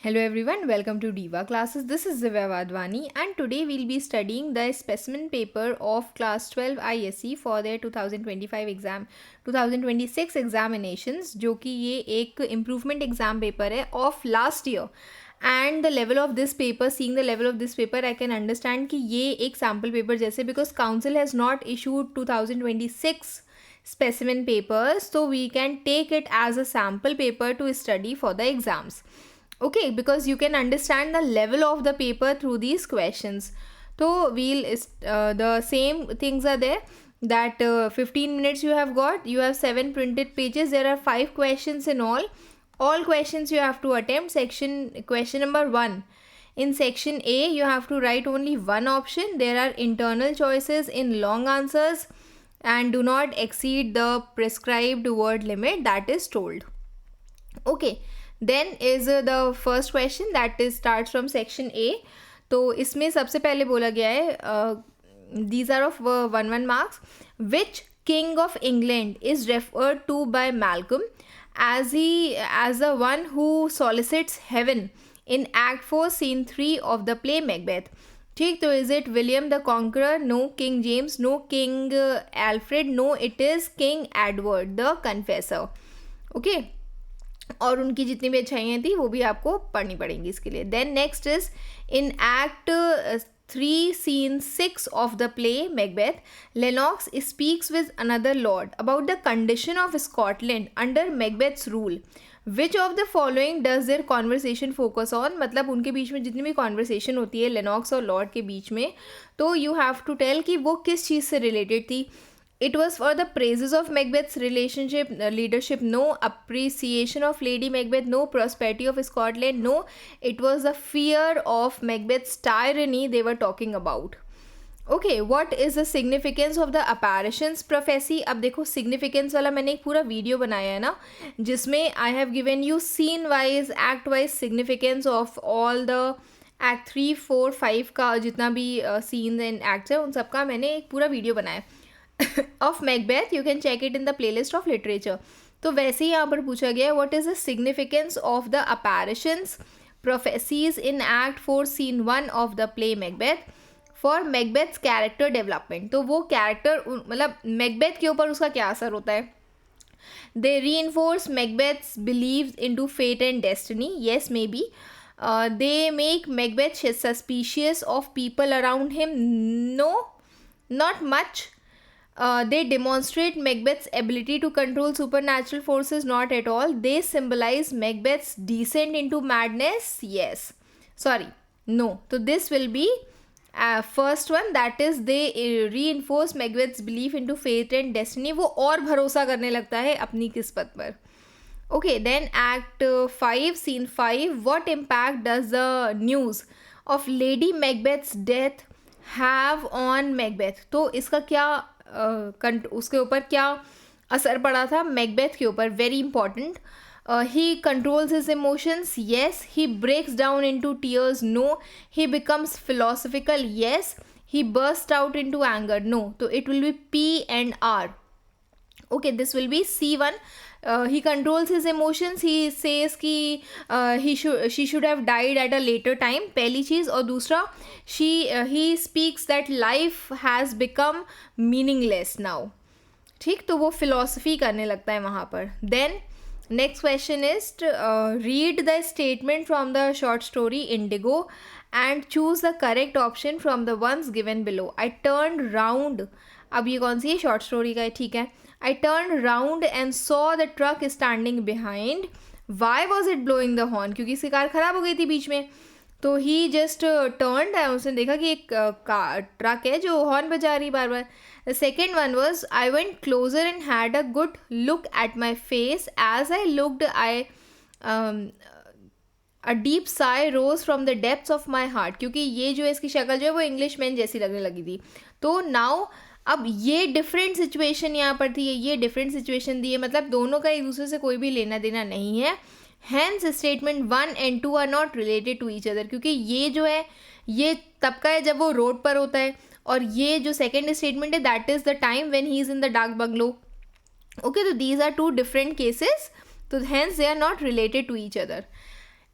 Hello everyone, welcome to Diva classes. This is Divya Vadwani and today we'll be studying the specimen paper of class 12 ISC for their 2025 exam 2026 examinations जो कि ये एक improvement exam paper है of last year. And the level of this paper, seeing the level of this paper, I can understand कि ये एक sample paper जैसे because council has not issued 2026 specimen papers, so we can take it as a sample paper to study for the exams. Okay, because you can understand the level of the paper through these questions. So the same things are there that 15 minutes you have 7 printed pages, there are 5 questions in all questions you have to attempt. Question number 1, in section A you have to write only one option. There are internal choices in long answers and do not exceed the prescribed word limit that is told. Okay, then is the first question that is starts from section A. तो इसमें सबसे पहले बोला गया है these are of 1 marks. Which king of England is referred to by Malcolm as the one who solicits heaven in Act 4 Scene 3 of the play Macbeth? ठीक, तो is it William the Conqueror? No. King James? No. King Alfred? No. It is King Edward the Confessor. Okay, और उनकी जितनी भी अच्छाइयाँ थी वो भी आपको पढ़नी पड़ेंगी इसके लिए. Then next is in act 3 scene 6 of the play Macbeth, Lennox speaks with another lord about the condition of Scotland under Macbeth's rule. Which of the following does their conversation focus on? मतलब उनके बीच में जितनी भी conversation होती है Lennox और Lord के बीच में, तो यू हैव टू टेल कि वो किस चीज़ से रिलेटेड थी. It was for the praises of Macbeth's leadership. No. Appreciation of Lady Macbeth. No. Prosperity of Scotland. No. It was the fear of Macbeth's tyranny they were talking about. Okay, what is the significance of the apparitions prophecy? अब देखो significance वाला मैंने एक पूरा video बनाया है ना, जिसमें I have given you scene wise, act wise significance of all the act 3, 4, 5 का जितना भी scenes and acts है उन सब का मैंने एक पूरा वीडियो बनाया है. Of Macbeth. You can check it in the playlist of literature. तो वैसे ही यहाँ पर पूछा गया है what is the significance of the apparitions prophecies in act 4 scene 1 of the play Macbeth for Macbeth's character development. तो वो कैरेक्टर मतलब मैकबेथ के ऊपर उसका क्या असर होता है. They reinforce Macbeth's believes in to fate and destiny. Yes, may be. They make Macbeth suspicious of people around him. No, not much. They demonstrate Macbeth's ability to control supernatural forces. Not at all. They symbolize Macbeth's descent into madness. Yes. Sorry. No. So this will be first one, that is they reinforce Macbeth's belief into fate and destiny. वो और भरोसा करने लगता है अपनी किस्मत पर. Okay, then Act 5 Scene 5. What impact does the news of Lady Macbeth's death have on Macbeth? तो इसका क्या उसके ऊपर क्या असर पड़ा था मैकबेथ के ऊपर. Very important. He controls his emotions. Yes. He breaks down into tears. No. He becomes philosophical. Yes. He burst out into anger. No. तो it will be P and R. Okay, this will be C1. He controls his emotions. He says कि she should have died at a later time. पहली चीज़. और दूसरा he speaks that life has become meaningless now. ठीक, तो वो philosophy करने लगता है वहाँ पर. Then next question is read the statement from the short story Indigo and choose the correct option from the ones given below. I turned round. अब ये कौन सी है, शॉर्ट स्टोरी का है. ठीक है. I turned round and saw the truck standing behind. Why was it blowing the horn? क्योंकि इसकी कार ख़राब हो गई थी बीच में. तो he just turned and उसने देखा कि एक ट्रक है जो हॉर्न बजा रही बार बार. The second one was I went closer and had a good look at my face. As I looked, a deep sigh rose from the depths of my heart. क्योंकि ये जो इसकी शक्ल जो है वो इंग्लिश मैन जैसी लगने लगी थी. तो नाउ अब ये डिफरेंट सिचुएशन यहाँ पर थी, ये डिफरेंट सिचुएशन दी है, मतलब दोनों का एक दूसरे से कोई भी लेना देना नहीं है. Hence statement 1 and 2 are not related to each other. क्योंकि ये जो है ये तब का है जब वो रोड पर होता है, और ये जो सेकेंड स्टेटमेंट है that is the time when he is in the dark bungalow. Okay, तो these are two different cases, तो hence they are not related to each other.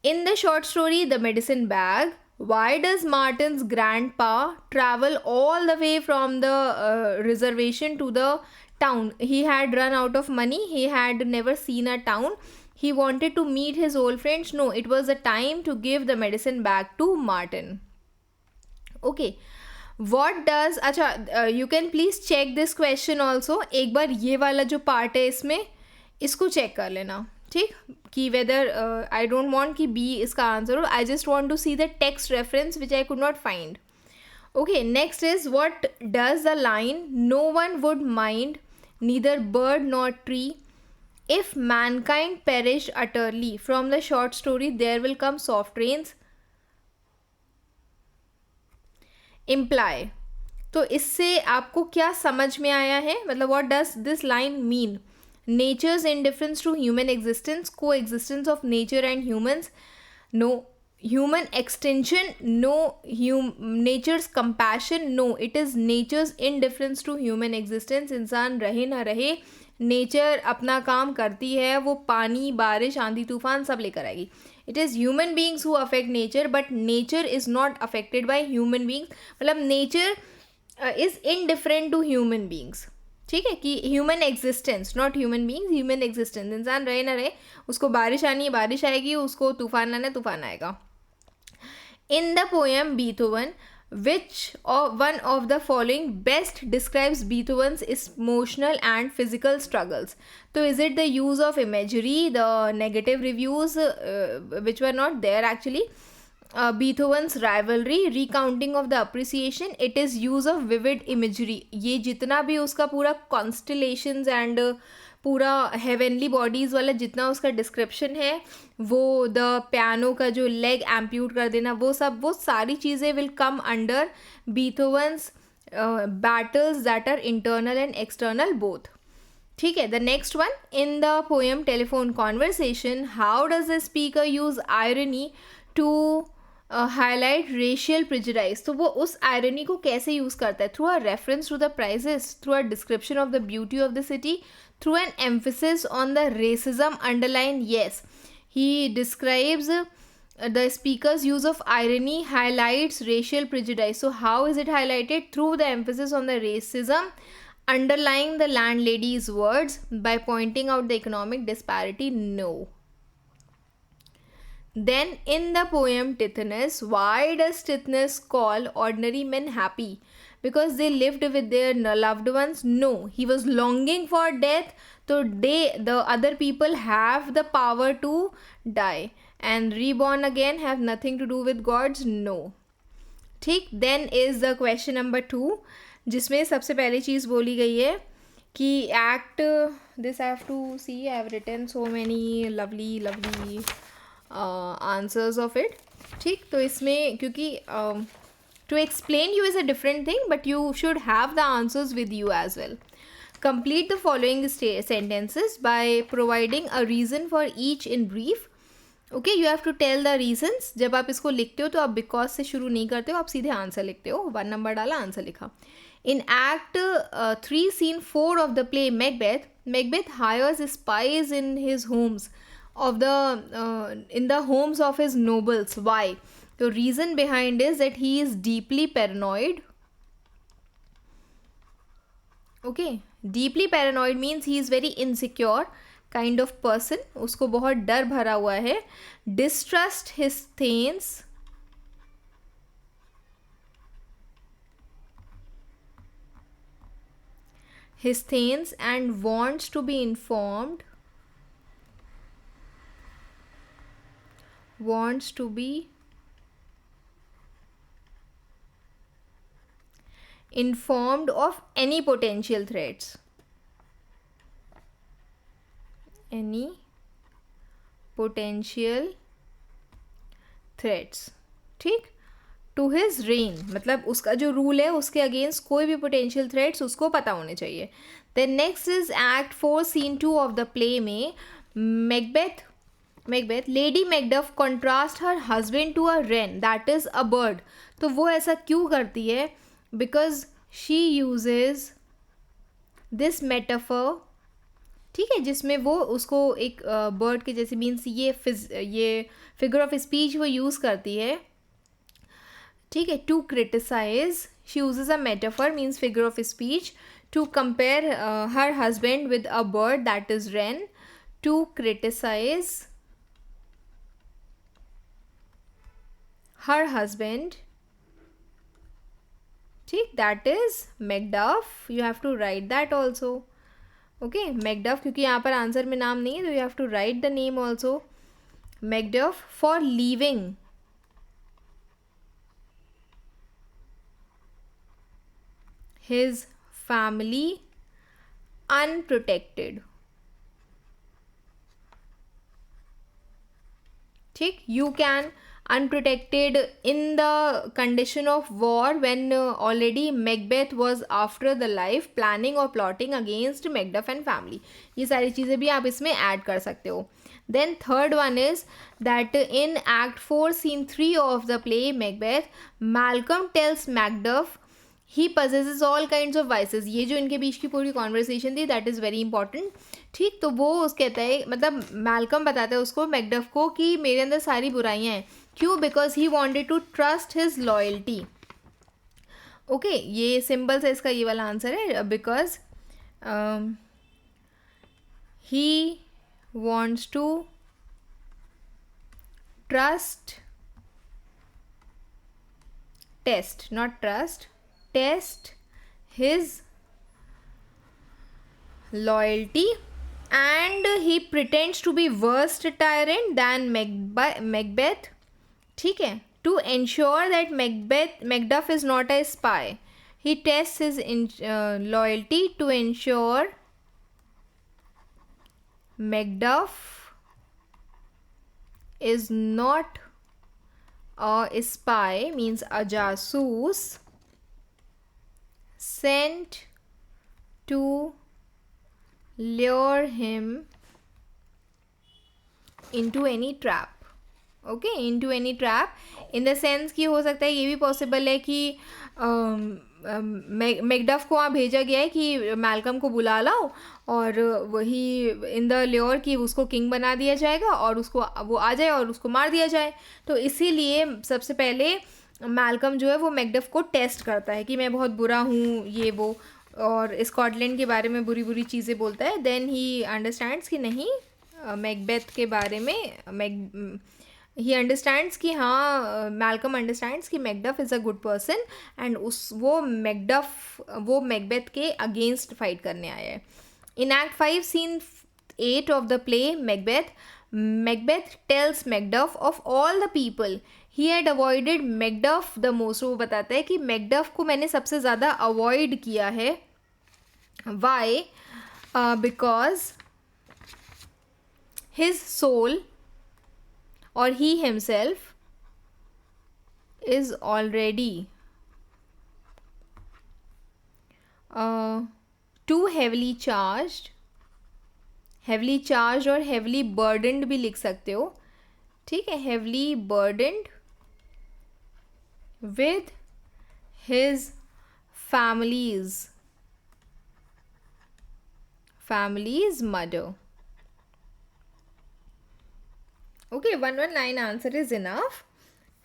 In the short story, The Medicine Bag, why does Martin's grandpa travel all the way from the reservation to the town? He had run out of money, he had never seen a town. He wanted to meet his old friends. No, it was a time to give the medicine bag to Martin. Okay. What does, अच्छा, you can please check this question also. एक बार ये वाला जो part है इसमें इसको check कर लेना, ठीक, कि वेदर आई डोंट वांट कि बी इसका आंसर हो. I just want to see the text reference which I could not find. Okay, next is, what does the line "no one would mind, neither bird nor tree, if mankind perish utterly" from the short story "There Will Come Soft Rains" imply? तो इससे आपको क्या समझ में आया है, मतलब what does this line mean? Nature's indifference to human existence, coexistence of nature and humans, no. Human extinction, no. Nature's compassion, no. It is nature's indifference to human existence. इंसान रहे ना रहे, नेचर अपना काम करती है, वो पानी, बारिश, आंधी तूफान सब लेकर आएगी. It is human beings who affect nature, but nature is not affected by human beings. मतलब nature is indifferent to human beings. ठीक है, कि human existence, not human beings, human existence. इंसान रहे ना रहे, उसको बारिश आनी है बारिश आएगी, उसको तूफान आना है तूफान आएगा. In the poem Beethoven, which one of the following best describes Beethoven's emotional and physical struggles? So is it the use of imagery, the negative reviews which were not there actually, Beethoven's rivalry, recounting of the appreciation, it is use of vivid imagery. ये जितना भी उसका पूरा constellations and पूरा heavenly bodies वाला जितना उसका description है, वो द पियानो का जो लेग एम्प्यूट कर देना, वो सब, वो सारी चीज़ें will come under Beethoven's battles that are internal and external both. ठीक है. The next one, in the poem telephone conversation, how does the speaker use irony to highlight racial prejudice? तो वो उस आयरनी को कैसे यूज़ करता है? Through a reference to the prices, through a description of the beauty of the city, through an emphasis on the racism underlined. Yes, he describes the speaker's use of irony highlights racial prejudice. So how is it highlighted? Through the emphasis on the racism underlying the landlady's words by pointing out the economic disparity. No. Then in the poem Tithonus, why does Tithonus call ordinary men happy? Because they lived with their loved ones? No, he was longing for death. So the other people have the power to die and reborn again, have nothing to do with gods? No. ठीक. Then is the question number 2, जिसमें सबसे पहली चीज़ बोली गई है कि act this. I have to see, I have written so many lovely answers of it. ठीक. तो इसमें क्योंकि to explain you is a different thing, but you should have the answers with you as well. Complete the following sentences by providing a reason for each in brief. Okay, you have to tell the reasons. जब आप इसको लिखते हो तो आप because से शुरू नहीं करते हो, आप सीधे आंसर लिखते हो. 1 नंबर डाला, आंसर लिखा. In Act 3 Scene 4 of the play Macbeth, Macbeth hires spies in his homes of the in the homes of his nobles. Why? The reason behind is that he is deeply paranoid. Okay, deeply paranoid means he is very insecure kind of person. उसको बहुत डर भरा हुआ है. Distrust his thanes. His thanes and wants to be informed. Wants to be informed of any potential threats. Any potential threats. ठीक. To his rain, मतलब उसका जो रूल है उसके अगेंस्ट कोई भी पोटेंशियल थ्रेट्स उसको पता होने चाहिए. Then next is Act 4 Scene 2 of the play में Macbeth, Lady Macduff contrast her husband to a wren, that is a bird. तो वो ऐसा क्यों करती है? Because she uses this metaphor ठीक है, जिसमें वो उसको एक बर्ड के जैसे मीन्स ये फिगर ऑफ स्पीच वो यूज़ करती है. ठीक है, to criticise she uses a metaphor means figure of speech to compare her husband with a bird that is wren. To criticise her husband. ठीक, that is Macduff. You have to write that also. Okay, Macduff, क्योंकि यहाँ पर answer में नाम नहीं है तो you have to write the name also. Macduff for leaving his family unprotected. ठीक, you can unprotected in the condition of war when already Macbeth was after the life planning or plotting against Macduff and family. ये सारी चीज़ें भी आप इसमें add कर सकते हो. Then third one is that in Act 4 Scene 3 of the play Macbeth, Malcolm tells Macduff he possesses all kinds of vices. ये जो इनके बीच की पूरी कॉन्वर्सेशन थी दैट इज़ वेरी इंपॉर्टेंट. ठीक, तो वो उस कहता है, मतलब मैल्कम बताता है उसको मैकडफ को कि मेरे अंदर सारी बुराइयां हैं. क्यों? Because he wanted to trust his loyalty. Okay, ये सिंबल से इसका ये वाला आंसर है. Because he wants to trust test not trust test his loyalty, and he pretends to be worse tyrant than Macbeth. ठीक है, to ensure that Macduff is not a spy. He tests his loyalty to ensure Macduff is not a spy, means a jasoos sent to lure him into any trap. Okay, into any trap in the sense कि हो सकता है ये भी possible है कि Macduff को वहाँ भेजा गया है कि मैल्कम को बुला लाओ और वही इन द ल्योर कि उसको किंग बना दिया जाएगा और उसको वो आ जाए और उसको मार दिया जाए. तो इसीलिए सबसे पहले मैल्कम जो है वो मैकडफ को टेस्ट करता है कि मैं बहुत बुरा हूँ ये वो, और स्कॉटलैंड के बारे में बुरी बुरी चीज़ें बोलता है. देन ही अंडरस्टैंड्स कि नहीं, मैकबेथ के बारे में ही अंडरस्टैंड्स कि हाँ, मैल्कम अंडरस्टैंड्स कि Macduff is a good person and वो मैकबेथ के अगेंस्ट फाइट करने आया है. In act 5 scene 8 of the play Macbeth tells Macduff of all the people he had avoided Macduff the most. वो बताता है कि मैकडफ को मैंने सबसे ज़्यादा अवॉइड किया है. वाई? बिकॉज हिज सोल और he himself is already too heavily charged और heavily burdened भी लिख सकते हो. ठीक है, heavily burdened with his family's murder. Okay, one line answer is enough.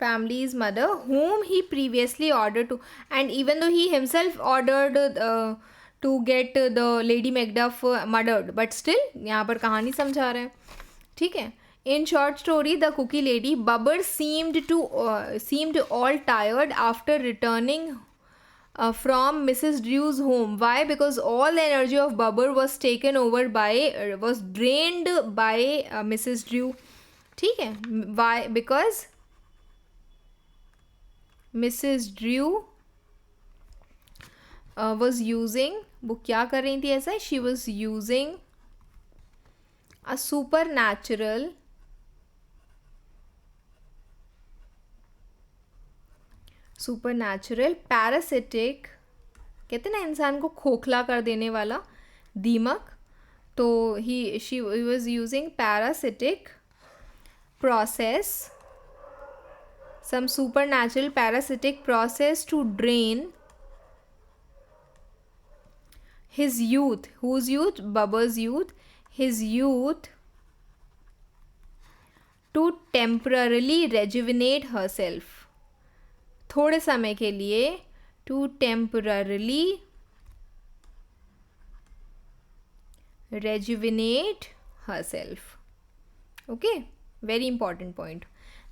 Family's mother, whom he previously ordered to, and even though he himself ordered to get the Lady Macduff murdered, but still यहाँ पर कहानी समझा रहे हैं. ठीक है. In short story, the cookie lady Bubber seemed all tired after returning from Mrs. Drew's home. Why? Because all the energy of Bubber was drained by Mrs. Drew. ठीक है. Why? Because Mrs. Drew was using, वो क्या कर रही थी ऐसा? She was using a supernatural parasitic, कहते ना इंसान को खोखला कर देने वाला दीमक. तो she was using parasitic process, some supernatural parasitic process to drain his youth. Whose youth? Bubber's youth. his youth to temporarily rejuvenate herself. थोड़े समय के लिए to temporarily rejuvenate herself. Okay, very important point.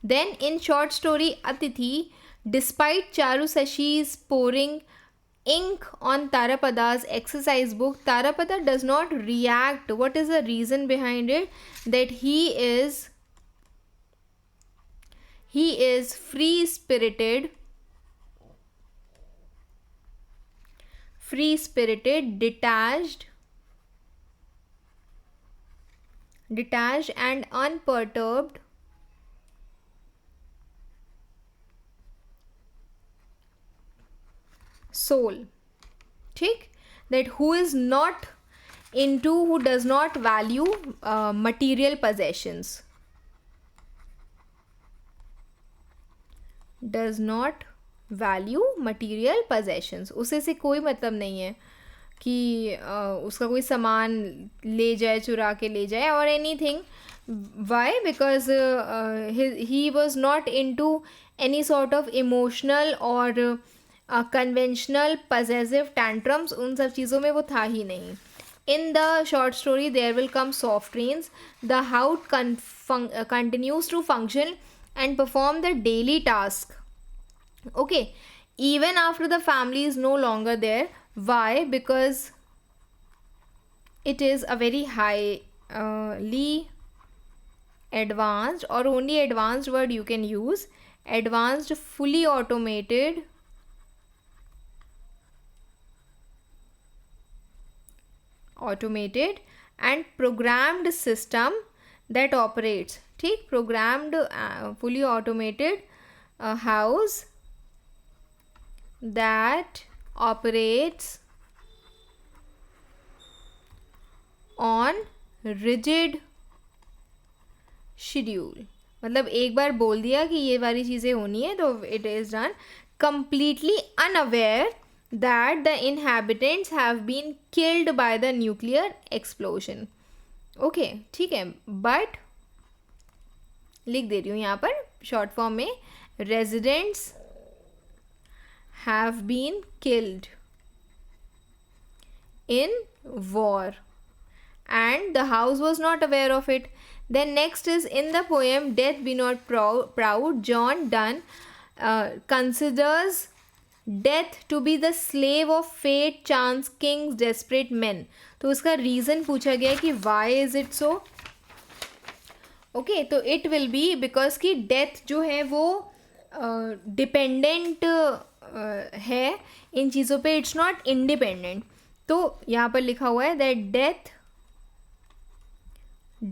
Then in short story Atithi, despite Charu Sashi's pouring ink on Tarapada's exercise book, Tarapada does not react. What is the reason behind it? That he is free spirited, detached and unperturbed soul. ठीक, that who does not value material possessions, does not value material possessions. उसे से कोई मतलब नहीं है कि उसका कोई सामान ले जाए, चुरा के ले जाए और anything. Why? Because he was not into any sort of emotional or conventional possessive tantrums. उन सब चीज़ों में वो था ही नहीं. In the short story there will come soft rains. The house continues to function and perform the daily task. Okay, even after the family is no longer there. Why? Because it is a very highly advanced, or only advanced word you can use, advanced, fully automated and programmed system that operates. ठीक, programmed fully automated house that operates on rigid schedule. मतलब एक बार बोल दिया कि ये वाली चीज़ें होनी है तो it is done, completely unaware that the inhabitants have been killed by the nuclear explosion. Okay, ठीक है, but लिख दे रही हूँ यहाँ पर शॉर्ट फॉर्म में, residents have been killed in war and the house was not aware of it. Then next is in the poem Death Be Not Proud, John Donne considers death to be the slave of fate, chance, kings, desperate men. तो उसका reason पूछा गया कि why is it so? Okay, तो it will be because कि death जो है वो डिपेंडेंट है इन चीज़ों पे, इट्स नॉट इंडिपेंडेंट. तो यहाँ पर लिखा हुआ है that death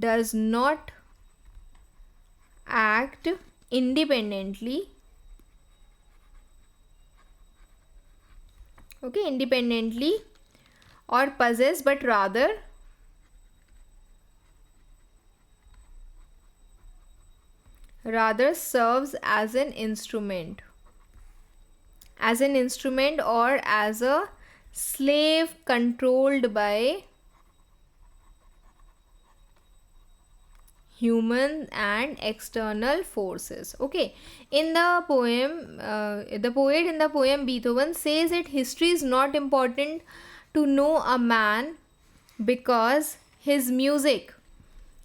does not act independently. Okay, independently और possess, but rather serves as an instrument or as a slave controlled by human and external forces. Okay, in the poem the poet in the poem Beethoven says that history is not important to know a man because his music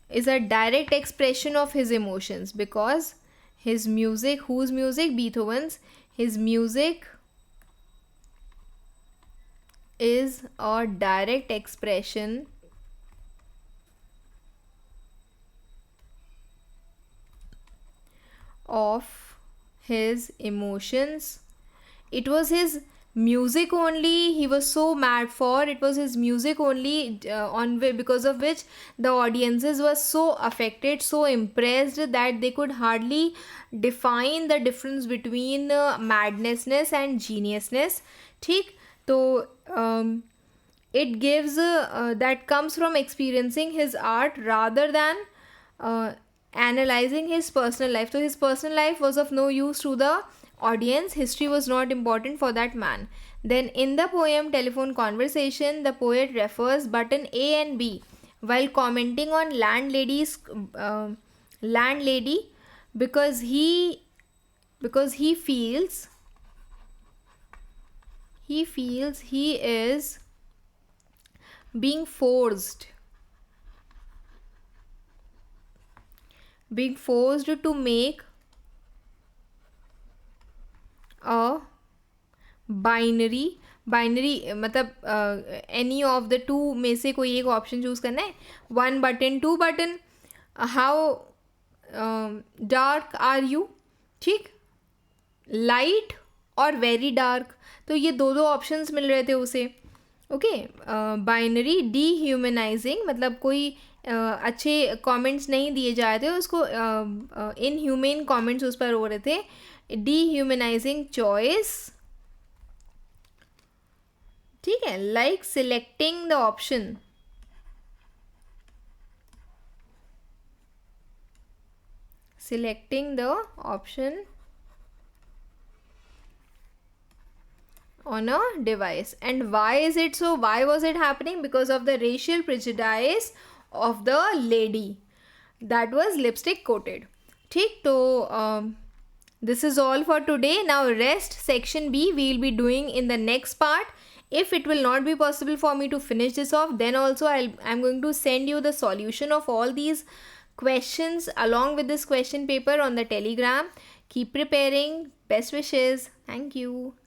is a direct expression of his emotions. Because his music, whose music? Beethoven's. His music is a direct expression of his emotions. It was his music only he was so mad for. It was his music only because of which the audiences were so affected, so impressed that they could hardly define the difference between madnessness and geniusness. ठीक, तो it gives that comes from experiencing his art rather than analyzing his personal life. So his personal life was of no use to the audience. History was not important for that man. Then in the poem Telephone Conversation, the poet refers button A and B while commenting on landlady, because he feels he is being forced to make a binary मतलब any of the two में से कोई एक option choose करना है. 1 button, 2 button, how dark are you, ठीक, light और very dark. तो ये दो ऑप्शंस मिल रहे थे उसे. ओके, बाइनरी डीह्यूमनाइजिंग मतलब कोई अच्छे कमेंट्स नहीं दिए जा रहे थे उसको, इनह्यूमेन कमेंट्स उस पर हो रहे थे. डीह्यूमनाइजिंग चॉइस, ठीक है, like selecting the option on a device. And why is it so? Why was it happening? Because of the racial prejudice of the lady that was lipstick coated. ठीक, तो this is all for today. Now rest section B we will be doing in the next part. If it will not be possible for me to finish this off, then also I'm going to send you the solution of all these questions along with this question paper on the Telegram. Keep preparing. Best wishes. Thank you.